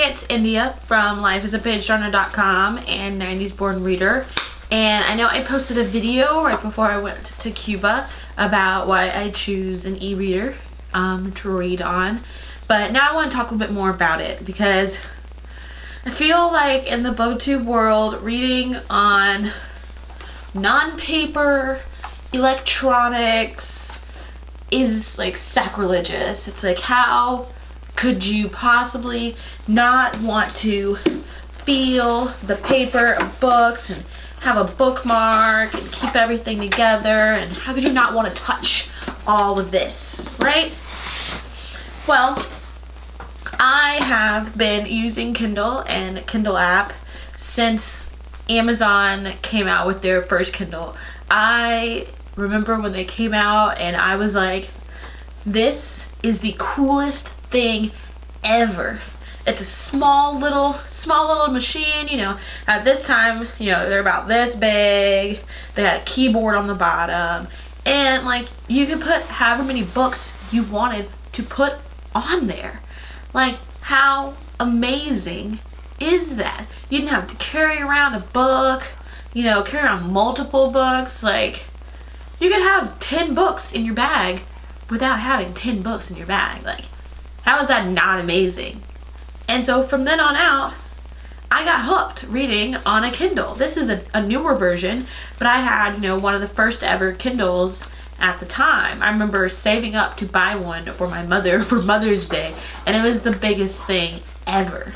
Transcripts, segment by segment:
it's India from lifeasapagedurner.com and 90s born reader. And I know I posted a video right before I went to Cuba about why I choose an e-reader to read on. But now I want to talk a little bit more about it because I feel like in the BookTube world, reading on non-paper electronics is like sacrilegious. It's like, how could you possibly not want to feel the paper of books and have a bookmark and keep everything together, and how could you not want to touch all of this, right? Well, I have been using Kindle and Kindle app since Amazon came out with their first Kindle. I remember when they came out and I was like, this is the coolest thing ever. It's a small little machine, you know. At this time, you know, they're about this big. They had a keyboard on the bottom, and like you could put however many books you wanted to put on there. Like, how amazing is that? You didn't have to carry around a book, you know, carry around multiple books. Like, you could have 10 books in your bag without having 10 books in your bag. Like, how is that not amazing? And so from then on out, I got hooked reading on a Kindle. This is a newer version, but I had, you know, one of the first ever Kindles at the time. I remember saving up to buy one for my mother for Mother's Day, and it was the biggest thing ever.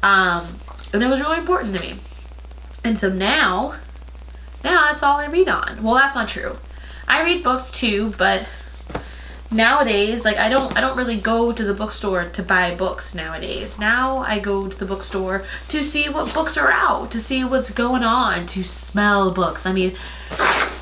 And it was really important to me. And so now that's all I read on. Well, that's not true. I read books too, but nowadays, like, I don't really go to the bookstore to buy books nowadays. Now I go to the bookstore to see what books are out, to see what's going on, to smell books. I mean,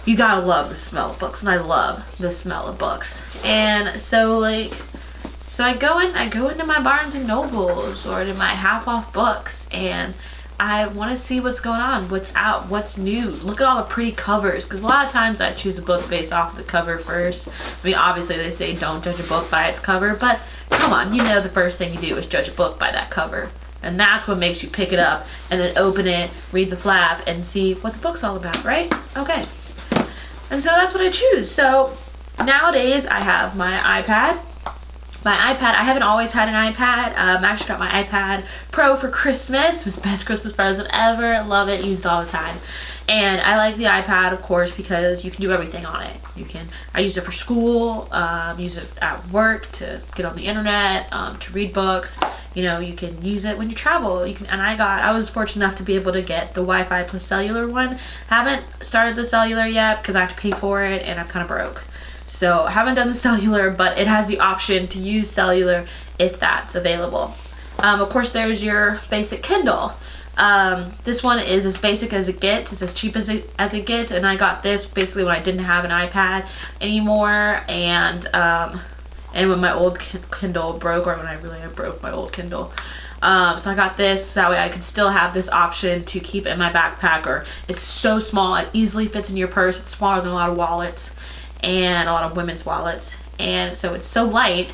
you gotta love the smell of books, and I love the smell of books. And so I go into my Barnes and Nobles or to my half off books, and I want to see what's going on, what's out, what's new. Look at all the pretty covers, because a lot of times I choose a book based off of the cover first. I mean, obviously they say don't judge a book by its cover, but come on, you know the first thing you do is judge a book by that cover. And that's what makes you pick it up and then open it, read the flap, and see what the book's all about, right? Okay. And so that's what I choose. So nowadays I have my iPad. I haven't always had an iPad. I actually got my iPad Pro for Christmas. It was the best Christmas present ever. Love it. Used it all the time. And I like the iPad, of course, because you can do everything on it. I use it for school, use it at work to get on the internet, to read books. You know, you can use it when you travel. I was fortunate enough to be able to get the Wi-Fi plus cellular one. Haven't started the cellular yet because I have to pay for it and I'm kind of broke. So I haven't done the cellular, but it has the option to use cellular if that's available. Of course, there's your basic Kindle. This one is as basic as it gets. It's as cheap as it gets, and I got this basically when I didn't have an iPad anymore, and when my old Kindle broke, or when I broke my old Kindle. So I got this so that way I could still have this option to keep in my backpack, or it's so small it easily fits in your purse. It's smaller than a lot of wallets and a lot of women's wallets, and so it's so light,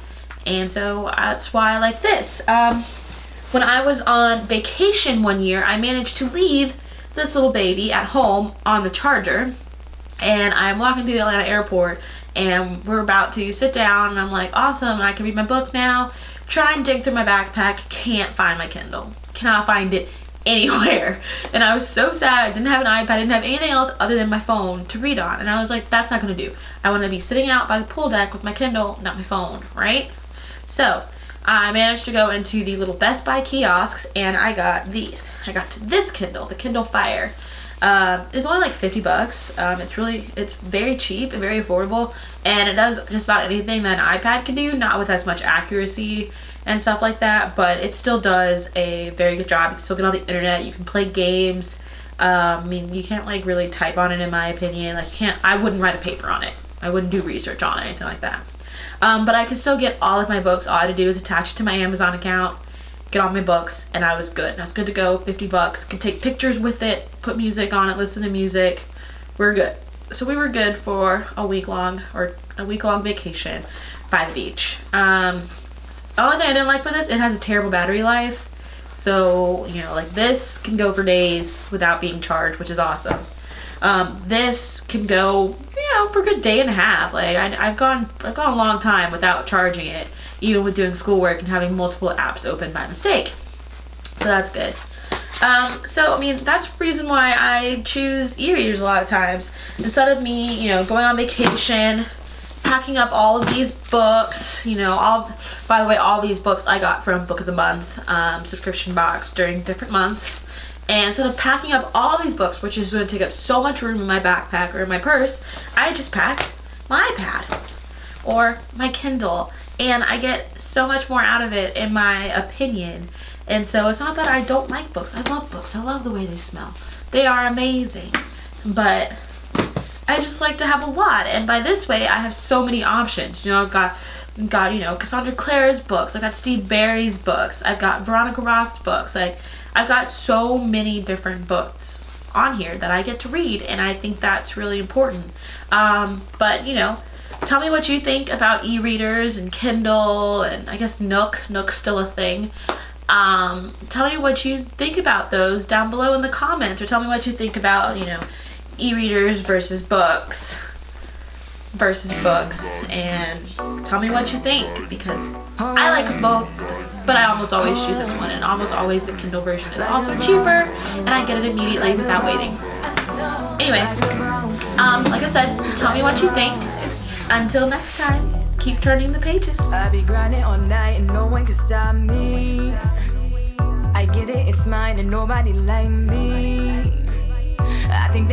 and so that's why I like this. When I was on vacation one year, I managed to leave this little baby at home on the charger, and I'm walking through the Atlanta airport, and we're about to sit down, and I'm like, awesome, I can read my book now. Try and dig through my backpack, can't find my Kindle, cannot find it anywhere. And I was so sad. I didn't have an iPad, I didn't have anything else other than my phone to read on, and I was like, that's not gonna do. I want to be sitting out by the pool deck with my Kindle, not my phone, right? So I managed to go into the little Best Buy kiosks, and I got these. I got this Kindle, the Kindle Fire. It's only like 50 bucks. It's very cheap and very affordable, and it does just about anything that an iPad can do, not with as much accuracy and stuff like that, but it still does a very good job. You can still get on the internet, you can play games. I mean, you can't like really type on it, in my opinion. Like, I wouldn't write a paper on it. I wouldn't do research on it, anything like that. But I could still get all of my books. All I had to do was attach it to my Amazon account, get all my books, and I was good. And I was good to go. 50 bucks. Could take pictures with it, put music on it, listen to music. We're good. So we were good for a week long vacation by the beach. The only thing I didn't like with this, it has a terrible battery life. So, you know, like this can go for days without being charged, which is awesome. This can go, you know, for a good day and a half. Like I've gone a long time without charging it, even with doing schoolwork and having multiple apps open by mistake. So that's good. So I mean, that's the reason why I choose e-readers a lot of times. Instead of me, you know, going on vacation, packing up all of these books, you know, by the way, all these books I got from Book of the Month subscription box during different months. And instead of packing up all these books, which is going to take up so much room in my backpack or in my purse, I just pack my iPad or my Kindle, and I get so much more out of it, in my opinion. And so it's not that I don't like books. I love books. I love the way they smell. They are amazing. But I just like to have a lot. And by this way, I have so many options. You know, I've got you know, Cassandra Clare's books. I've got Steve Barry's books. I've got Veronica Roth's books. Like, I've got so many different books on here that I get to read, and I think that's really important. But, you know, tell me what you think about e-readers and Kindle, and I guess Nook. Nook's still a thing. Tell me what you think about those down below in the comments, or tell me what you think about, you know, e-readers versus books, and tell me what you think, because I like them both, but I almost always choose this one, and almost always the Kindle version is also cheaper, and I get it immediately without waiting. Anyway, like I said, tell me what you think. Until next time, keep turning the pages. I be grinding all night and no one can stop me. I get it, it's mine and nobody like me. I think